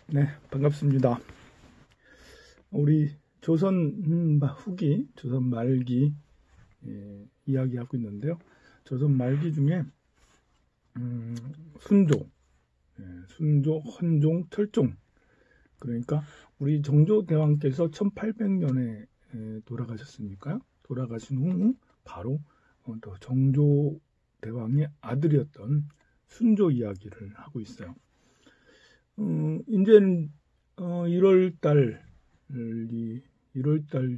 네, 반갑습니다. 우리 조선 후기, 조선 말기 이야기하고 있는데요. 조선 말기 중에 순조, 순조, 헌종, 철종. 그러니까 우리 정조대왕께서 1800년에 돌아가셨으니까요. 돌아가신 후 바로 또 정조대왕의 아들이었던 순조 이야기를 하고 있어요. 이제는 1월달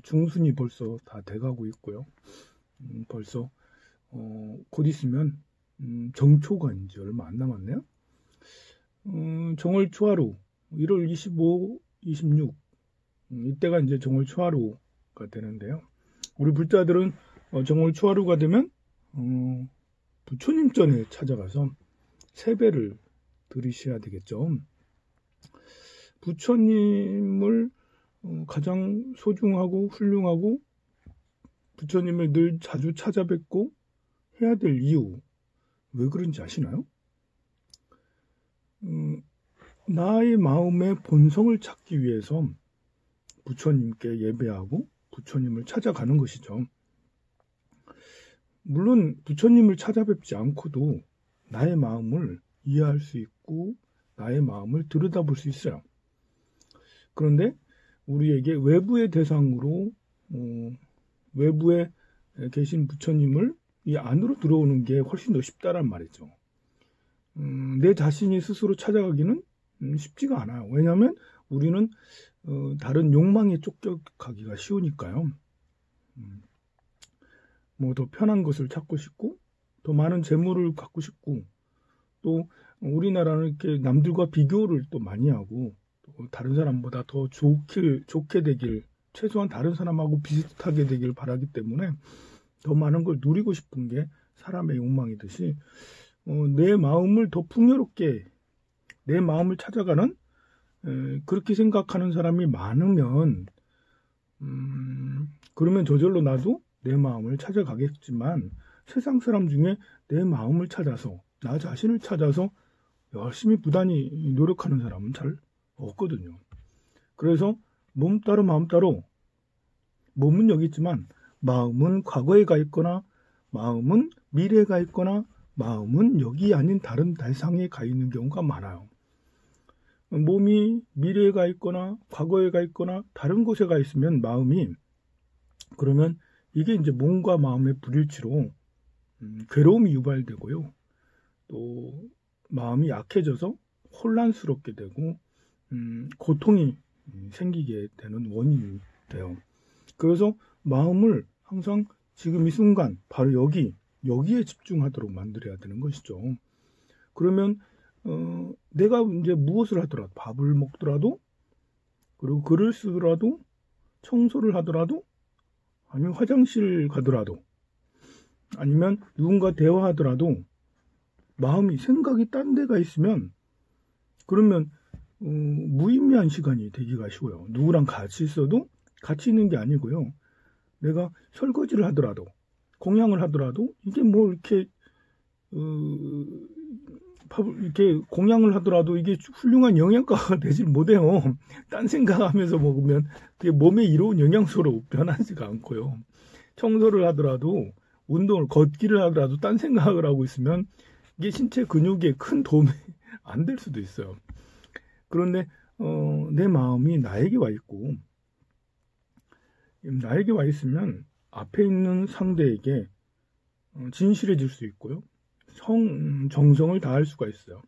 중순이 벌써 다 돼가고 있고요. 벌써 곧 있으면 정초가 이제 얼마 안 남았네요. 정월 초하루 1월 25, 26 이때가 이제 정월 초하루가 되는데요. 우리 불자들은 정월 초하루가 되면 부처님 전에 찾아가서 세배를 드리셔야 되겠죠. 부처님을 가장 소중하고 훌륭하고 부처님을 늘 자주 찾아뵙고 해야 될 이유, 왜 그런지 아시나요? 나의 마음의 본성을 찾기 위해서 부처님께 예배하고 부처님을 찾아가는 것이죠. 물론 부처님을 찾아뵙지 않고도 나의 마음을 이해할 수 있고 나의 마음을 들여다볼 수 있어요. 그런데 우리에게 외부의 대상으로 외부에 계신 부처님을 이 안으로 들어오는 게 훨씬 더 쉽다란 말이죠. 내 자신이 스스로 찾아가기는 쉽지가 않아요. 왜냐하면 우리는 다른 욕망에 쫓겨가기가 쉬우니까요. 뭐 더 편한 것을 찾고 싶고 더 많은 재물을 갖고 싶고 또 우리나라는 이렇게 남들과 비교를 또 많이 하고 다른 사람보다 더 좋게 되길, 최소한 다른 사람하고 비슷하게 되길 바라기 때문에 더 많은 걸 누리고 싶은 게 사람의 욕망이듯이 내 마음을 더 풍요롭게, 내 마음을 찾아가는 그렇게 생각하는 사람이 많으면 그러면 저절로 나도 내 마음을 찾아가겠지만 세상 사람 중에 내 마음을 찾아서, 나 자신을 찾아서 열심히 부단히 노력하는 사람은 잘 없거든요. 그래서 몸 따로 마음 따로, 몸은 여기 있지만 마음은 과거에 가 있거나 마음은 미래에 가 있거나 마음은 여기 아닌 다른 대상에 가 있는 경우가 많아요. 몸이 미래에 가 있거나 과거에 가 있거나 다른 곳에 가 있으면 마음이, 그러면 이게 이제 몸과 마음의 불일치로 괴로움이 유발되고요. 또 마음이 약해져서 혼란스럽게 되고 고통이 생기게 되는 원인이 돼요. 그래서 마음을 항상 지금 이 순간 바로 여기에 집중하도록 만들어야 되는 것이죠. 그러면 내가 이제 무엇을 하더라도, 밥을 먹더라도, 그리고 글을 쓰더라도, 청소를 하더라도, 아니면 화장실 가더라도, 아니면 누군가 대화하더라도 마음이, 생각이 딴 데가 있으면 그러면 무의미한 시간이 되기가 쉬워요. 누구랑 같이 있어도 같이 있는 게 아니고요. 내가 설거지를 하더라도, 공양을 하더라도 이게 뭐 이렇게 이렇게 공양을 하더라도 이게 훌륭한 영양가가 되질 못해요. 딴 생각하면서 먹으면 그게 몸에 이로운 영양소로 변하지가 않고요. 청소를 하더라도, 운동을, 걷기를 하더라도 딴 생각을 하고 있으면 이게 신체 근육에 큰 도움이 안 될 수도 있어요. 그런데 내 마음이 나에게 와 있고, 나에게 와 있으면 앞에 있는 상대에게 진실해질 수 있고요. 정성을 다할 수가 있어요.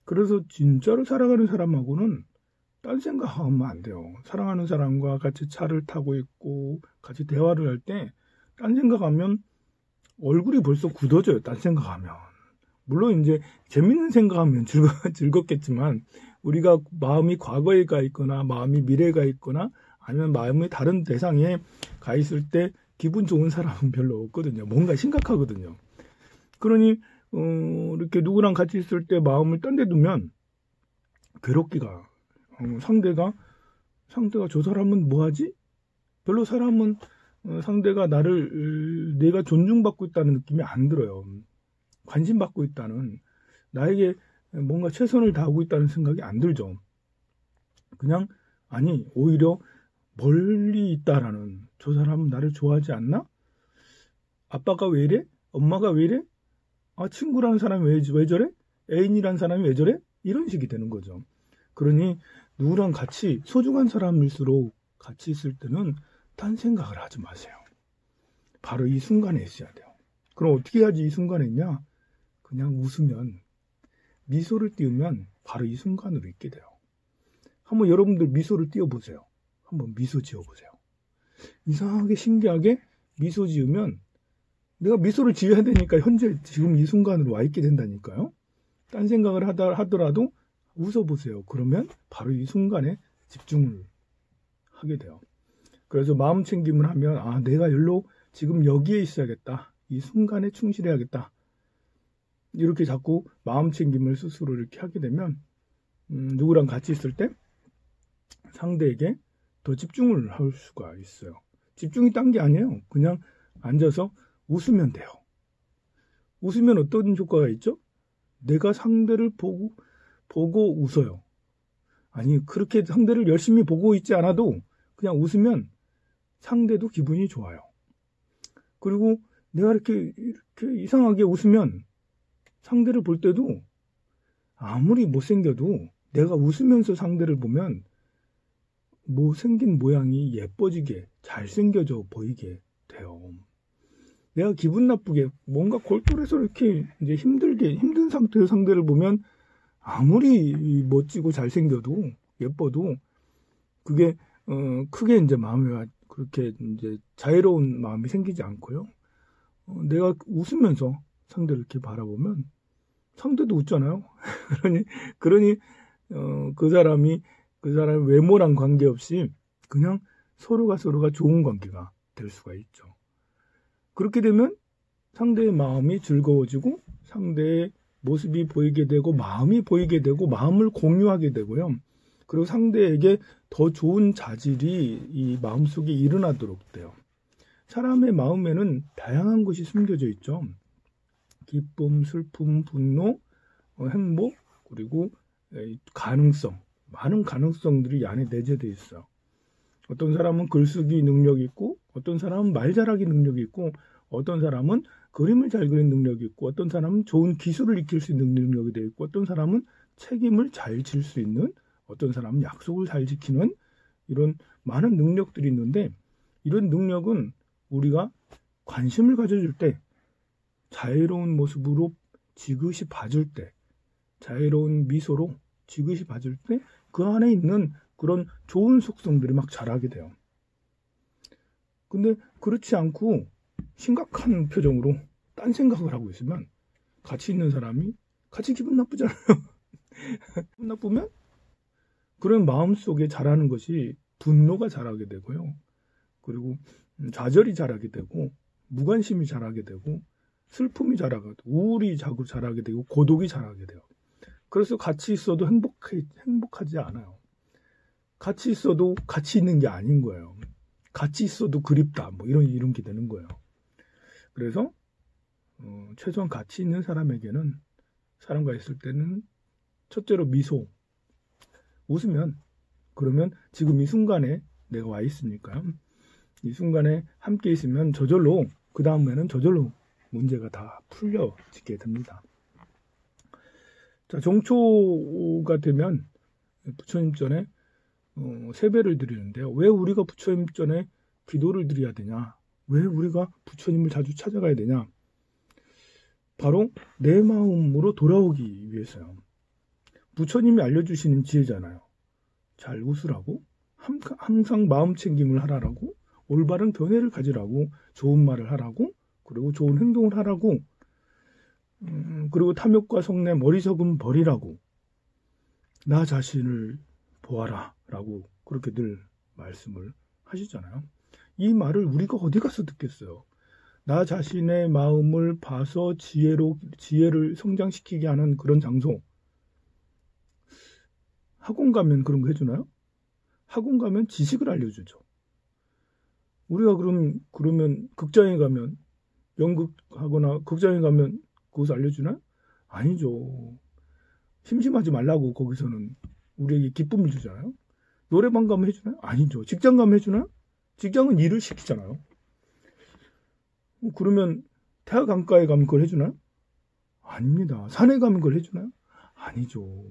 그래서 진짜로 사랑하는 사람하고는 딴 생각하면 안 돼요. 사랑하는 사람과 같이 차를 타고 있고 같이 대화를 할 때 딴 생각하면 얼굴이 벌써 굳어져요. 딴 생각하면. 물론 이제 재밌는 생각하면 즐겁겠지만 우리가 마음이 과거에 가 있거나 마음이 미래에 가 있거나 아니면 마음이 다른 대상에 가 있을 때 기분 좋은 사람은 별로 없거든요. 뭔가 심각하거든요. 그러니 이렇게 누구랑 같이 있을 때 마음을 딴 데 두면 괴롭기가, 상대가 저 사람은 뭐하지? 별로 사람은 상대가 내가 존중받고 있다는 느낌이 안 들어요. 관심받고 있다는, 나에게 뭔가 최선을 다하고 있다는 생각이 안 들죠. 그냥 아니 오히려 멀리 있다라는 저 사람은 나를 좋아하지 않나? 아빠가 왜 이래? 엄마가 왜 이래? 아 친구라는 사람이 왜 저래? 애인이라는 사람이 왜 저래? 이런 식이 되는 거죠. 그러니 누구랑 같이 소중한 사람일수록 같이 있을 때는 딴 생각을 하지 마세요. 바로 이 순간에 있어야 돼요. 그럼 어떻게 해야지 이 순간에 있냐? 그냥 웃으면 미소를 띄우면 바로 이 순간으로 있게 돼요. 한번 여러분들 미소를 띄워보세요. 한번 미소 지어보세요. 이상하게 신기하게 미소 지으면 내가 미소를 지어야 되니까 현재 지금 이 순간으로 와 있게 된다니까요. 딴 생각을 하더라도 웃어보세요. 그러면 바로 이 순간에 집중을 하게 돼요. 그래서 마음 챙김을 하면 아 내가 지금 여기에 있어야겠다. 이 순간에 충실해야겠다. 이렇게 자꾸 마음 챙김을 스스로 이렇게 하게 되면 누구랑 같이 있을 때 상대에게 더 집중을 할 수가 있어요. 집중이 딴 게 아니에요. 그냥 앉아서 웃으면 돼요. 웃으면 어떤 효과가 있죠? 내가 상대를 보고 웃어요. 아니 그렇게 상대를 열심히 보고 있지 않아도 그냥 웃으면 상대도 기분이 좋아요. 그리고 내가 이렇게 이상하게 웃으면 상대를 볼 때도 아무리 못생겨도 내가 웃으면서 상대를 보면 생긴 모양이 예뻐지게 잘생겨져 보이게 돼요. 내가 기분 나쁘게 뭔가 골똘해서 이렇게 이제 힘든 상태의 상대를 보면 아무리 멋지고 잘생겨도 예뻐도 그게 크게 이제 마음에 그렇게 이제 자애로운 마음이 생기지 않고요. 내가 웃으면서 상대를 이렇게 바라보면 상대도 웃잖아요. 그러니 그 사람의 외모랑 관계없이 그냥 서로가 좋은 관계가 될 수가 있죠. 그렇게 되면 상대의 마음이 즐거워지고 상대의 모습이 보이게 되고 마음이 보이게 되고 마음을 공유하게 되고요. 그리고 상대에게 더 좋은 자질이 이 마음속에 일어나도록 돼요. 사람의 마음에는 다양한 것이 숨겨져 있죠. 기쁨, 슬픔, 분노, 행복, 그리고 가능성. 많은 가능성들이 이 안에 내재되어 있어요. 어떤 사람은 글쓰기 능력이 있고 어떤 사람은 말 잘하기 능력이 있고 어떤 사람은 그림을 잘 그리는 능력이 있고 어떤 사람은 좋은 기술을 익힐 수 있는 능력이 되어 있고 어떤 사람은 책임을 잘 질 수 있는 어떤 사람은 약속을 잘 지키는 이런 많은 능력들이 있는데 이런 능력은 우리가 관심을 가져줄 때 자애로운 모습으로 지그시 봐줄 때 자애로운 미소로 지그시 봐줄 때 그 안에 있는 그런 좋은 속성들이 막 자라게 돼요. 근데 그렇지 않고 심각한 표정으로 딴 생각을 하고 있으면 같이 있는 사람이 같이 기분 나쁘잖아요. 기분 나쁘면 그런 마음속에 자라는 것이 분노가 자라게 되고요. 그리고 좌절이 자라게 되고 무관심이 자라게 되고 슬픔이 자라게 되고 우울이 자라게 되고 고독이 자라게 돼요. 그래서 같이 있어도 행복하지 않아요. 같이 있어도 같이 있는 게 아닌 거예요. 같이 있어도 그립다. 이런 게 되는 거예요. 그래서 최소한 같이 있는 사람에게는 사람과 있을 때는 첫째로 미소. 웃으면 그러면 지금 이 순간에 내가 와 있으니까 이 순간에 함께 있으면 저절로 그 다음에는 저절로 문제가 다 풀려지게 됩니다. 자, 정초가 되면 부처님 전에 세배를 드리는데요. 왜 우리가 부처님 전에 기도를 드려야 되냐? 왜 우리가 부처님을 자주 찾아가야 되냐? 바로 내 마음으로 돌아오기 위해서요. 부처님이 알려주시는 지혜잖아요. 잘 웃으라고, 항상 마음 챙김을 하라고, 올바른 견해를 가지라고, 좋은 말을 하라고, 그리고 좋은 행동을 하라고, 그리고 탐욕과 성내 머리석은 버리라고, 나 자신을 보아라 라고 그렇게 늘 말씀을 하시잖아요. 이 말을 우리가 어디 가서 듣겠어요. 나 자신의 마음을 봐서 지혜를 성장시키게 하는 그런 장소. 학원 가면 그런 거 해주나요? 학원 가면 지식을 알려주죠. 우리가 그러면 극장에 가면 연극하거나 극장에 가면 그것을 알려주나요? 아니죠. 심심하지 말라고 거기서는 우리에게 기쁨을 주잖아요. 노래방 가면 해주나요? 아니죠. 직장 가면 해주나요? 직장은 일을 시키잖아요. 그러면 대학 안과에 가면 그걸 해주나요? 아닙니다. 산에 가면 그걸 해주나요? 아니죠.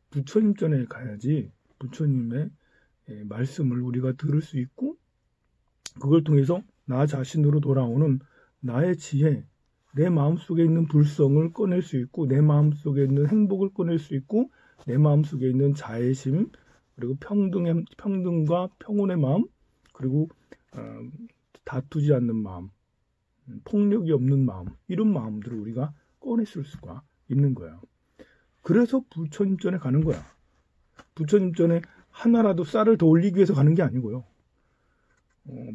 부처님 전에 가야지 부처님의 말씀을 우리가 들을 수 있고 그걸 통해서 나 자신으로 돌아오는 나의 지혜, 내 마음속에 있는 불성을 꺼낼 수 있고 내 마음속에 있는 행복을 꺼낼 수 있고 내 마음속에 있는 자애심 그리고 평등과 평온의 마음 그리고 다투지 않는 마음 폭력이 없는 마음 이런 마음들을 우리가 꺼냈을 수가 있는 거야. 그래서 부처님 전에 가는 거야. 부처님 전에 하나라도 쌀을 더 올리기 위해서 가는 게 아니고요.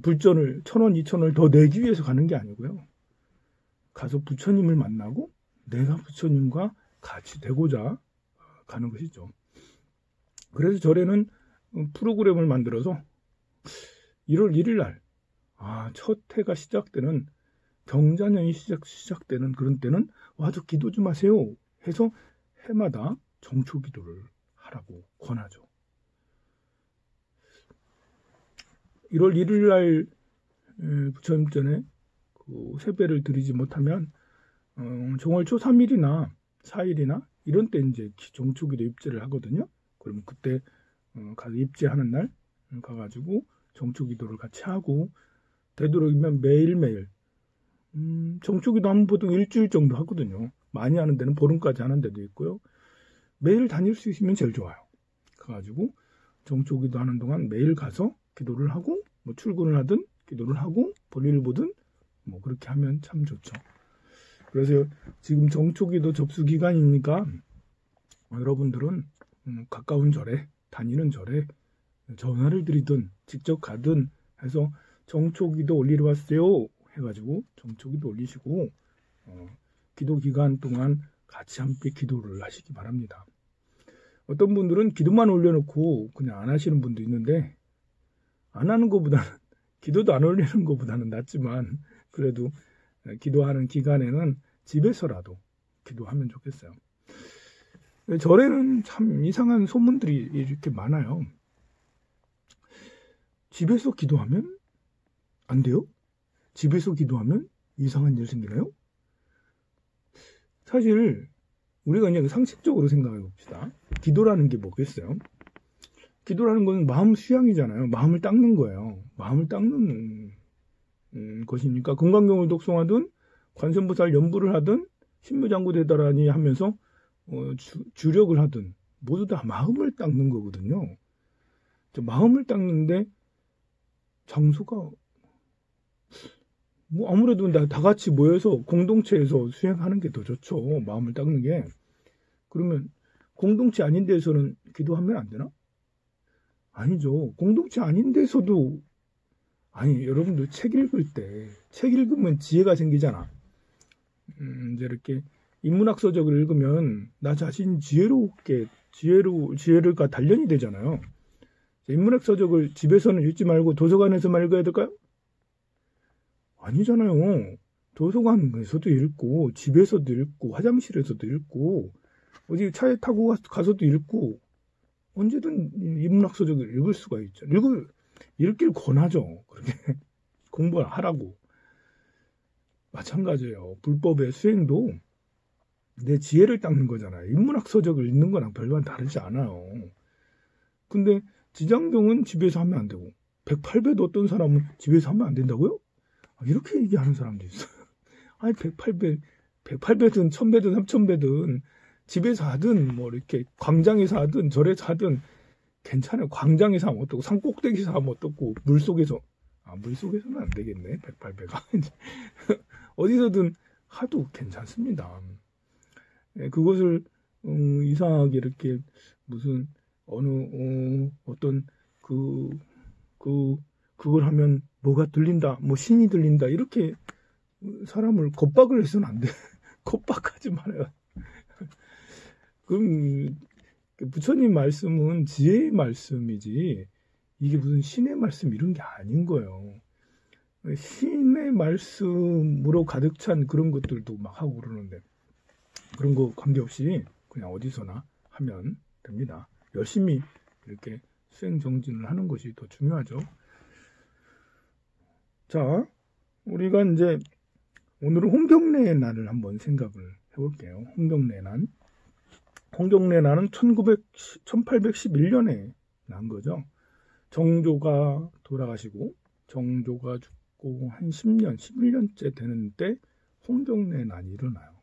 불전을 1,000원, 2,000원을 더 내기 위해서 가는 게 아니고요. 가서 부처님을 만나고 내가 부처님과 같이 되고자 가는 것이죠. 그래서 절에는 프로그램을 만들어서 1월 1일 날 첫 해가 시작되는 경자년이 시작되는 그런 때는 와서 기도 좀 하세요 해서 해마다 정초 기도를 하라고 권하죠. 1월 1일 날 부처님 전에 그 세배를 드리지 못하면 정월초 3일이나 4일이나 이런 때 이제 정초기도 입제를 하거든요. 그러면 그때 가서 입제하는 날 가가지고 정초기도를 같이 하고 되도록이면 매일매일 정초기도 하면 보통 일주일 정도 하거든요. 많이 하는 데는 보름까지 하는 데도 있고요. 매일 다닐 수 있으면 제일 좋아요. 가가지고 정초기도 하는 동안 매일 가서 기도를 하고 뭐 출근을 하든 기도를 하고 볼일을 보든 뭐 그렇게 하면 참 좋죠. 그래서 지금 정초기도 접수 기간이니까 여러분들은 가까운 절에 다니는 절에 전화를 드리든 직접 가든 해서 정초기도 올리러 왔어요 해가지고 정초기도 올리시고 기도 기간 동안 같이 함께 기도를 하시기 바랍니다. 어떤 분들은 기도만 올려놓고 그냥 안 하시는 분도 있는데 안 하는 것보다는 기도도 안 올리는 것보다는 낫지만 그래도 기도하는 기간에는 집에서라도 기도하면 좋겠어요. 절에는 참 이상한 소문들이 이렇게 많아요. 집에서 기도하면 안 돼요? 집에서 기도하면 이상한 일 생기나요? 사실 우리가 그냥 상식적으로 생각해 봅시다. 기도라는 게 뭐겠어요? 기도라는 건 마음 수양이잖아요. 마음을 닦는 거예요. 마음을 닦는 것이니까 금강경을 독송하든 관세음보살 연부를 하든 신묘장구대다라니 하면서 주력을 하든 모두 다 마음을 닦는 거거든요. 마음을 닦는데 장소가 뭐 아무래도 다 같이 모여서 공동체에서 수행하는 게 더 좋죠. 마음을 닦는 게. 그러면 공동체 아닌 데서는 기도하면 안 되나? 아니죠. 공동체 아닌 데서도 여러분들 책 읽을 때 책 읽으면 지혜가 생기잖아. 이제 이렇게 인문학 서적을 읽으면 나 자신 지혜가 단련이 되잖아요. 인문학 서적을 집에서는 읽지 말고 도서관에서만 읽어야 될까요? 아니잖아요. 도서관에서도 읽고 집에서도 읽고 화장실에서도 읽고 어디 차에 타고 가서도 읽고 언제든 인문학 서적을 읽을 수가 있죠. 읽길 권하죠. 그렇게 공부를 하라고. 마찬가지예요. 불법의 수행도 내 지혜를 닦는 거잖아요. 인문학 서적을 읽는 거랑 별반 다르지 않아요. 근데 지장경은 집에서 하면 안 되고 108배도 어떤 사람은 집에서 하면 안 된다고요? 이렇게 얘기하는 사람도 있어요. 108배든 1000배든 3000배든 집에서 하든 뭐 이렇게 광장에서 하든 절에서 하든 괜찮아요. 광장에서 하면 어떻고 산꼭대기에서 하면 어떻고 물속에서는 안 되겠네. 108배가 어디서든 하도 괜찮습니다. 그것을 이상하게 이렇게 무슨 어떤 그걸 하면 뭐가 들린다, 뭐 신이 들린다 이렇게 사람을 겁박을 해서는 안 돼. 겁박하지 말아요. 그럼 부처님 말씀은 지혜의 말씀이지 이게 무슨 신의 말씀 이런 게 아닌 거예요. 신의 말씀으로 가득 찬 그런 것들도 막 하고 그러는데 그런 거 관계없이 그냥 어디서나 하면 됩니다. 열심히 이렇게 수행 정진을 하는 것이 더 중요하죠. 자, 우리가 이제 오늘은 홍경래의 난을 한번 생각을 해볼게요. 홍경래 난. 홍경래 난은 1811년에 난 거죠. 정조가 돌아가시고 정조가 죽고 한 10년, 11년째 되는 때 홍경래 난이 일어나요.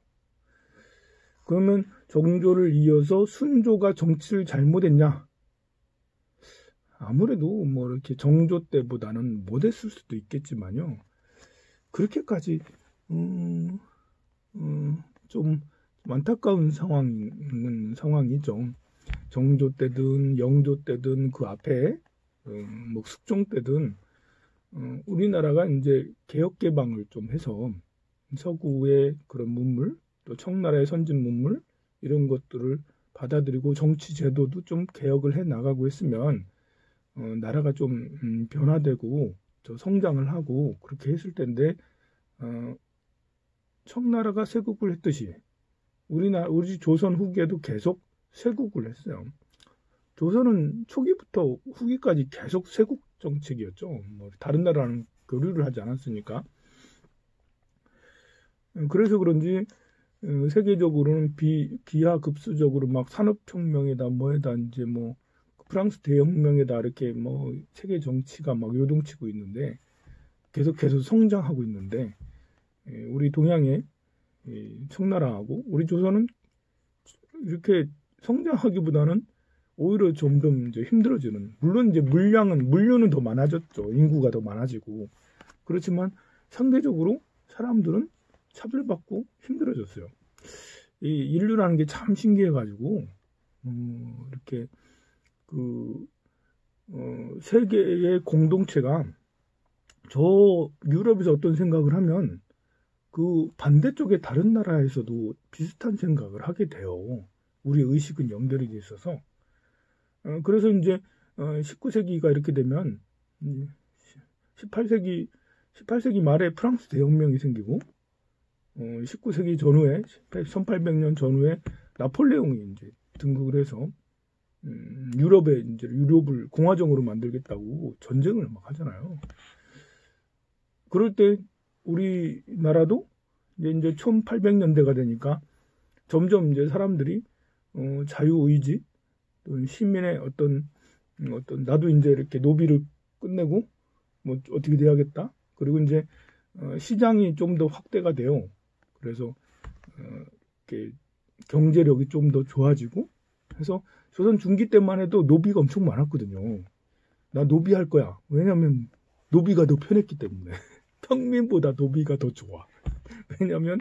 그러면 정조를 이어서 순조가 정치를 잘못했냐? 아무래도 뭐 이렇게 정조 때보다는 못했을 수도 있겠지만요. 그렇게까지 좀 안타까운 상황이죠. 정조 때든 영조 때든 그 앞에 뭐 숙종 때든 우리나라가 이제 개혁 개방을 좀 해서 서구의 그런 문물 또 청나라의 선진 문물 이런 것들을 받아들이고 정치 제도도 좀 개혁을 해 나가고 했으면 나라가 좀 변화되고 저 성장을 하고 그렇게 했을 텐데 청나라가 쇄국을 했듯이 우리 조선 후기에도 계속 쇄국을 했어요. 조선은 초기부터 후기까지 계속 쇄국 정책이었죠. 뭐 다른 나라는 교류를 하지 않았으니까. 그래서 그런지 세계적으로는 기하급수적으로 막 산업혁명에다 뭐에다 이제 뭐 프랑스 대혁명에다 이렇게 뭐 세계 정치가 막 요동치고 있는데 계속 성장하고 있는데 우리 동양의 청나라하고 우리 조선은 이렇게 성장하기보다는 오히려 점점 이제 힘들어지는. 물론 이제 물류는 더 많아졌죠. 인구가 더 많아지고 그렇지만 상대적으로 사람들은 차별받고 힘들어졌어요. 이 인류라는 게 참 신기해가지고 이렇게 세계의 공동체가 저 유럽에서 어떤 생각을 하면 그 반대쪽의 다른 나라에서도 비슷한 생각을 하게 돼요. 우리 의식은 연결이 돼 있어서. 그래서 이제 19세기가 이렇게 되면 18세기 말에 프랑스 대혁명이 생기고 19세기 전후에 1800년 전후에 나폴레옹이 이제 등극을 해서 유럽을 공화정으로 만들겠다고 전쟁을 막 하잖아요. 그럴 때 우리나라도 이제 1800년대가 되니까 점점 이제 사람들이 자유의지 또 시민의 어떤 나도 이제 이렇게 노비를 끝내고 뭐 어떻게 돼야겠다. 그리고 이제 시장이 좀 더 확대가 돼요. 그래서 이렇게 경제력이 좀 더 좋아지고 해서 조선 중기 때만 해도 노비가 엄청 많았거든요. 나 노비 할 거야. 왜냐면 노비가 더 편했기 때문에. 평민보다 노비가 더 좋아. 왜냐면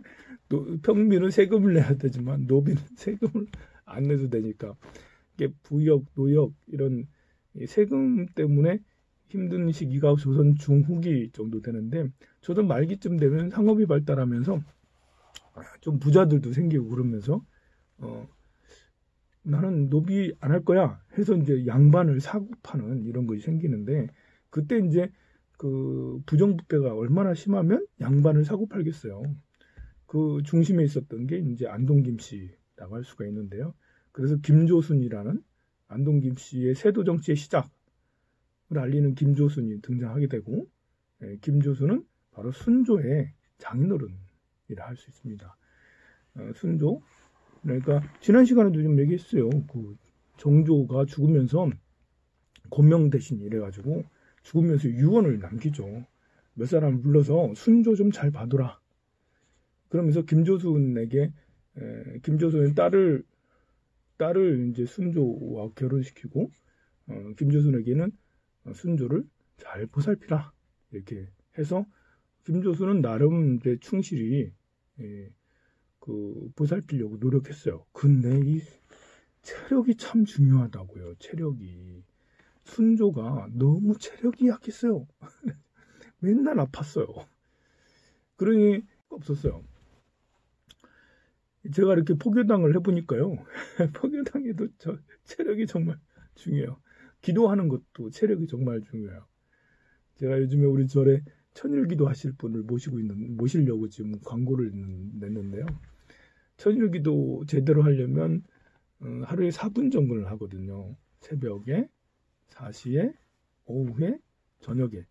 평민은 세금을 내야 되지만 노비는 세금을 안 내도 되니까. 이게 부역, 노역 이런 세금 때문에 힘든 시기가 조선 중후기 정도 되는데 조선 말기쯤 되면 상업이 발달하면서 좀 부자들도 생기고 그러면서 나는 노비 안 할 거야 해서 이제 양반을 사고 파는 이런 것이 생기는데 그때 이제 그 부정부패가 얼마나 심하면 양반을 사고 팔겠어요. 그 중심에 있었던 게 이제 안동김 씨라고 할 수가 있는데요. 그래서 김조순이라는 안동김 씨의 세도 정치의 시작을 알리는 김조순이 등장하게 되고 김조순은 바로 순조의 장인어른이라 할 수 있습니다. 순조 그러니까 지난 시간에도 좀 얘기했어요. 그 정조가 죽으면서 고명 대신 이래가지고 죽으면서 유언을 남기죠. 몇 사람 불러서 순조 좀 잘 봐둬라. 그러면서 김조순에게 김조순의 딸을 이제 순조와 결혼시키고 김조순에게는 순조를 잘 보살피라 이렇게 해서 김조순은 나름 이제 충실히 그 보살피려고 노력했어요. 근데 이 체력이 참 중요하다고요. 체력이 순조가 너무 체력이 약했어요. 맨날 아팠어요. 그러니 없었어요. 제가 이렇게 포교당을 해보니까요. 포교당에도 체력이 정말 중요해요. 기도하는 것도 체력이 정말 중요해요. 제가 요즘에 우리 절에 천일기도 하실 분을 모시려고 지금 광고를 냈는데요. 천일기도 제대로 하려면 하루에 4분 정도를 하거든요. 새벽에 4시에, 오후에, 저녁에.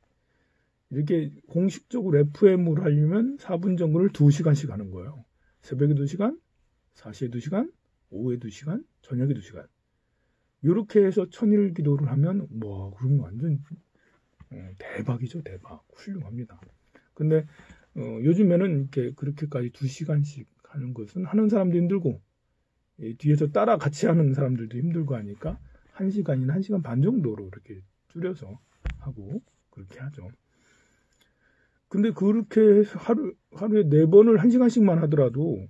이렇게 공식적으로 FM으로 하려면 4분 정도를 2시간씩 하는 거예요. 새벽에 2시간, 4시에 2시간, 오후에 2시간, 저녁에 2시간. 이렇게 해서 천일 기도를 하면 와, 그럼 완전 대박이죠. 대박. 훌륭합니다. 근데 요즘에는 이렇게 그렇게까지 2시간씩 하는 것은 하는 사람도 힘들고 뒤에서 따라 같이 하는 사람들도 힘들고 하니까 1시간이나 1시간 반 정도로 이렇게 줄여서 하고 그렇게 하죠. 근데 그렇게 해서 하루에 4번을 1시간씩만 하더라도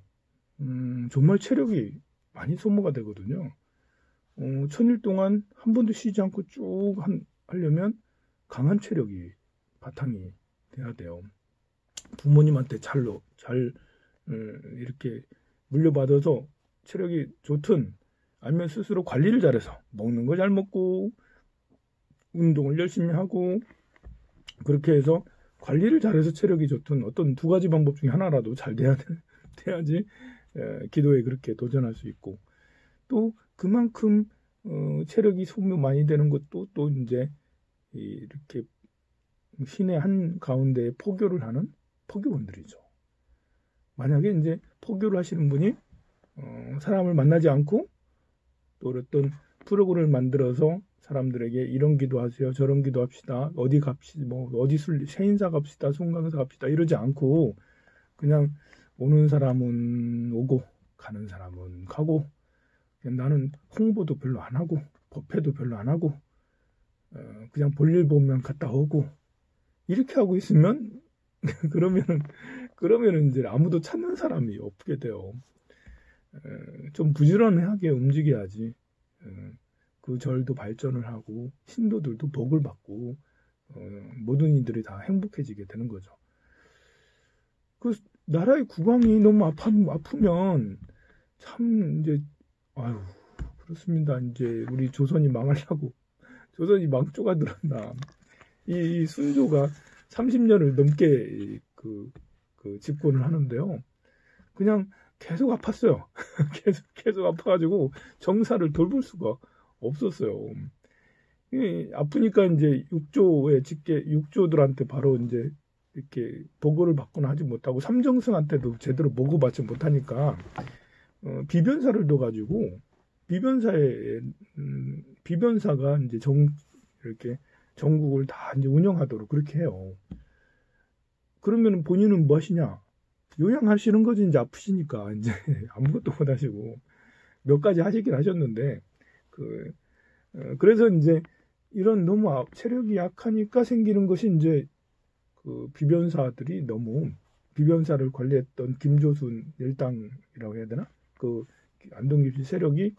정말 체력이 많이 소모가 되거든요. 천일 동안 한 번도 쉬지 않고 쭉 하려면 강한 체력이 바탕이 돼야 돼요. 부모님한테 잘 이렇게 물려받아서 체력이 좋든 아니면 스스로 관리를 잘해서 먹는 거 잘 먹고 운동을 열심히 하고 그렇게 해서 관리를 잘해서 체력이 좋든 어떤 2가지 방법 중에 하나라도 잘 돼야지 기도에 그렇게 도전할 수 있고 또 그만큼 체력이 소모 많이 되는 것도 또 이제 이렇게 시내 한 가운데 포교를 하는 포교원들이죠. 만약에 이제 포교를 하시는 분이 사람을 만나지 않고 또 어떤 프로그램을 만들어서 사람들에게 이런 기도하세요, 저런 기도합시다, 어디 갑시다, 뭐 어디 세인사 갑시다, 송강사 갑시다 이러지 않고 그냥 오는 사람은 오고 가는 사람은 가고 나는 홍보도 별로 안 하고 법회도 별로 안 하고 그냥 볼일 보면 갔다 오고 이렇게 하고 있으면 그러면은 이제 아무도 찾는 사람이 없게 돼요. 좀 부지런하게 움직여야지 그 절도 발전을 하고 신도들도 복을 받고 모든 이들이 다 행복해지게 되는 거죠. 그 나라의 국왕이 너무 아프면 참 이제 아유 그렇습니다. 이제 우리 조선이 망하려고 조선이 망조가 들었나. 이 순조가 30년을 넘게 그 집권을 하는데요. 그냥 계속 아팠어요. 계속 아파가지고 정사를 돌볼 수가 없었어요. 아프니까 이제 육조들한테 바로 이제 이렇게 보고를 받거나 하지 못하고 삼정승한테도 제대로 보고받지 못하니까 비변사를 둬가지고 비변사가 이제 이렇게 전국을 다 이제 운영하도록 그렇게 해요. 그러면 본인은 뭐 하시냐? 요양하시는 거지. 이제 아프시니까 이제 아무것도 못 하시고 몇 가지 하시긴 하셨는데 그래서 이제 이런 너무 체력이 약하니까 생기는 것이 이제 그 비변사들이 너무 비변사를 관리했던 김조순 일당이라고 해야 되나? 그 안동김씨 세력이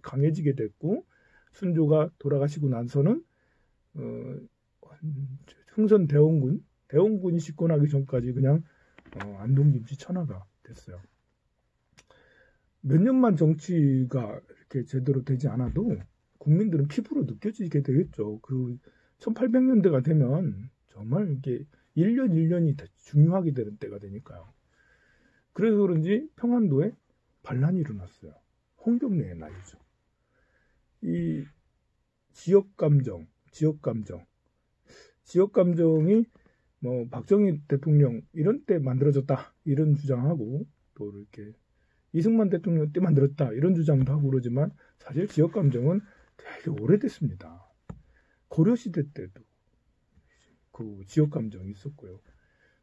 강해지게 됐고 순조가 돌아가시고 나서는 흥선 대원군이 집권하기 전까지 그냥 안동김씨 천하가 됐어요. 몇 년만 정치가 이렇게 제대로 되지 않아도 국민들은 피부로 느껴지게 되겠죠. 그 1800년대가 되면 정말 이게 1년 1년이 중요하게 되는 때가 되니까요. 그래서 그런지 평안도에 반란이 일어났어요. 홍경래의 날이죠. 이 지역감정이 뭐 박정희 대통령 이런 때 만들어졌다 이런 주장하고 또 이렇게 이승만 대통령 때 만들었다 이런 주장도 하고 그러지만 사실 지역감정은 되게 오래됐습니다. 고려시대 때도 그 지역감정이 있었고요.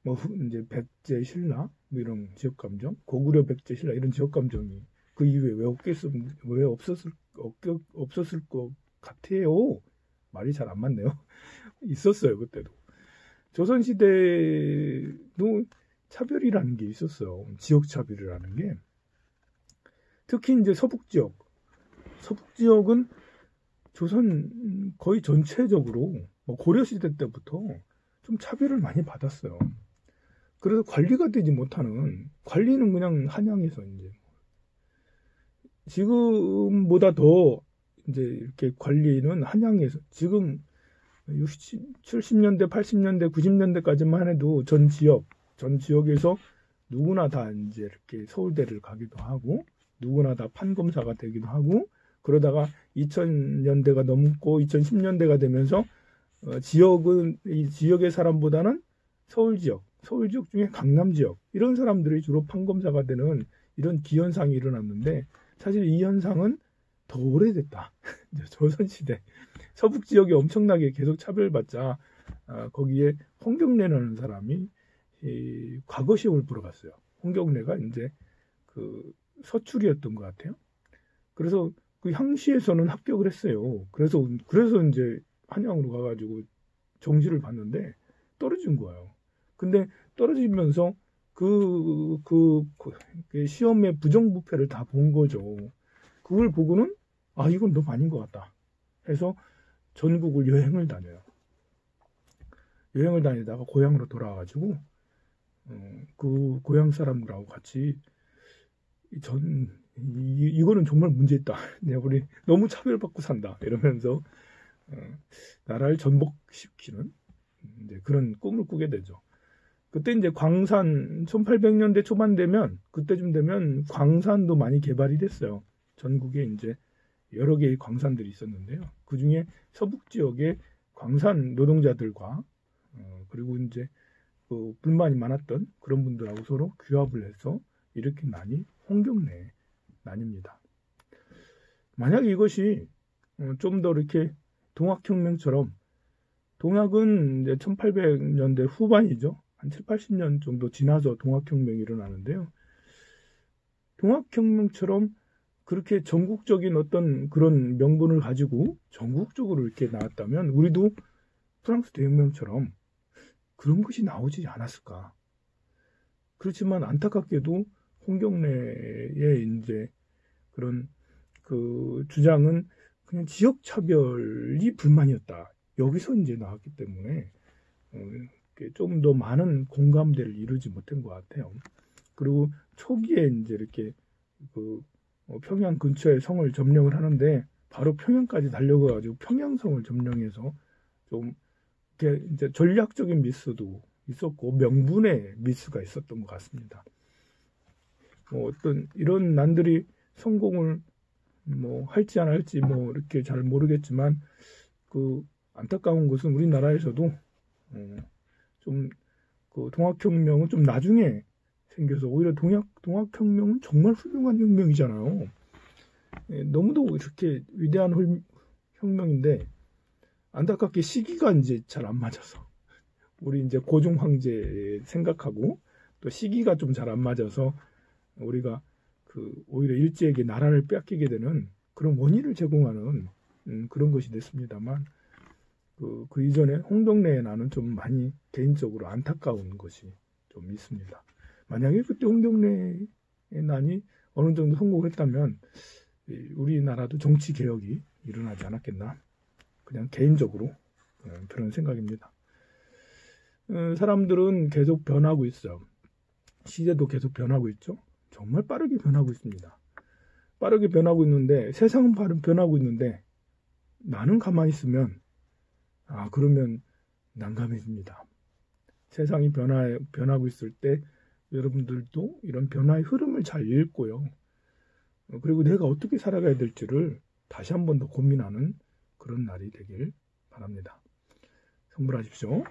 뭐 이제 백제 신라 뭐 이런 지역감정, 고구려 백제 신라 이런 지역감정이 그 이후에 왜 없었을 것 같아요. 말이 잘 안 맞네요. 있었어요 그때도. 조선시대도 차별이라는 게 있었어요. 지역 차별이라는 게. 특히 이제 서북지역은 조선 거의 전체적으로 뭐 고려시대 때부터 좀 차별을 많이 받았어요. 그래서 관리가 되지 못하는 관리는 그냥 한양에서 이제 지금보다 더 이제 이렇게 관리는 한양에서 지금 70년대, 80년대, 90년대까지만 해도 전 지역에서 누구나 다 이제 이렇게 서울대를 가기도 하고 누구나 다 판검사가 되기도 하고 그러다가 2000년대가 넘고 2010년대가 되면서 지역은 이 지역의 사람보다는 서울 지역 중에 강남 지역 이런 사람들이 주로 판검사가 되는 이런 기현상이 일어났는데 사실 이 현상은 더 오래됐다. 조선시대 서북 지역이 엄청나게 계속 차별받자 거기에 홍경래라는 사람이 과거 시험을 보러 갔어요. 홍경래가 이제 그 서출이었던 것 같아요. 그래서 그 향시에서는 합격을 했어요. 그래서 이제 한양으로 가가지고 정시를 봤는데 떨어진 거예요. 근데 떨어지면서 그 시험의 부정부패를 다 본 거죠. 그걸 보고는 이건 너무 아닌 것 같다 해서 전국을 여행을 다녀요. 여행을 다니다가 고향으로 돌아와가지고 그 고향 사람들하고 같이 이거는 정말 문제 있다. 우리 너무 차별받고 산다. 이러면서 나라를 전복시키는 이제 그런 꿈을 꾸게 되죠. 그때 이제 광산 1800년대 초반 되면 그때쯤 되면 광산도 많이 개발이 됐어요. 전국에 이제 여러 개의 광산들이 있었는데요. 그 중에 서북 지역의 광산 노동자들과 그리고 이제 그 불만이 많았던 그런 분들하고 서로 규합을 해서 이렇게 난이 홍경래 난입니다. 만약 이것이 좀 더 이렇게 동학혁명처럼 동학은 이제 1800년대 후반이죠. 한 7, 80년 정도 지나서 동학혁명이 일어나는데요. 동학혁명처럼 그렇게 전국적인 어떤 그런 명분을 가지고 전국적으로 이렇게 나왔다면 우리도 프랑스 대혁명처럼 그런 것이 나오지 않았을까. 그렇지만 안타깝게도 홍경래의 이제 그런 그 주장은 그냥 지역 차별이 불만이었다. 여기서 이제 나왔기 때문에 좀 더 많은 공감대를 이루지 못한 것 같아요. 그리고 초기에 이제 이렇게 그 평양 근처에 성을 점령을 하는데 바로 평양까지 달려가가지고 평양성을 점령해서 좀 이렇게 이제 전략적인 미스도 있었고 명분의 미스가 있었던 것 같습니다. 어떤 이런 난들이 성공을 할지 안 할지 이렇게 잘 모르겠지만 그 안타까운 것은 우리나라에서도 좀 그 동학혁명은 좀 나중에 생겨서 오히려 동학혁명은 정말 훌륭한 혁명이잖아요. 너무도 이렇게 위대한 혁명인데 안타깝게 시기가 이제 잘 안 맞아서 우리 이제 고종 황제 생각하고 또 시기가 좀 잘 안 맞아서 우리가 오히려 일제에게 나라를 뺏기게 되는 그런 원인을 제공하는 그런 것이 됐습니다만 그 이전에 홍경래의 난은 좀 많이 개인적으로 안타까운 것이 좀 있습니다. 만약에 그때 홍경래의 난이 어느 정도 성공했다면 우리나라도 정치 개혁이 일어나지 않았겠나. 그냥 개인적으로 그런 생각입니다. 사람들은 계속 변하고 있어요. 시대도 계속 변하고 있죠. 정말 빠르게 변하고 있습니다. 빠르게 변하고 있는데 세상은 변하고 있는데 나는 가만히 있으면 그러면 난감해집니다. 세상이 변하고 있을 때 여러분들도 이런 변화의 흐름을 잘 읽고요. 그리고 내가 어떻게 살아가야 될지를 다시 한 번 더 고민하는 그런 날이 되길 바랍니다. 성불하십시오.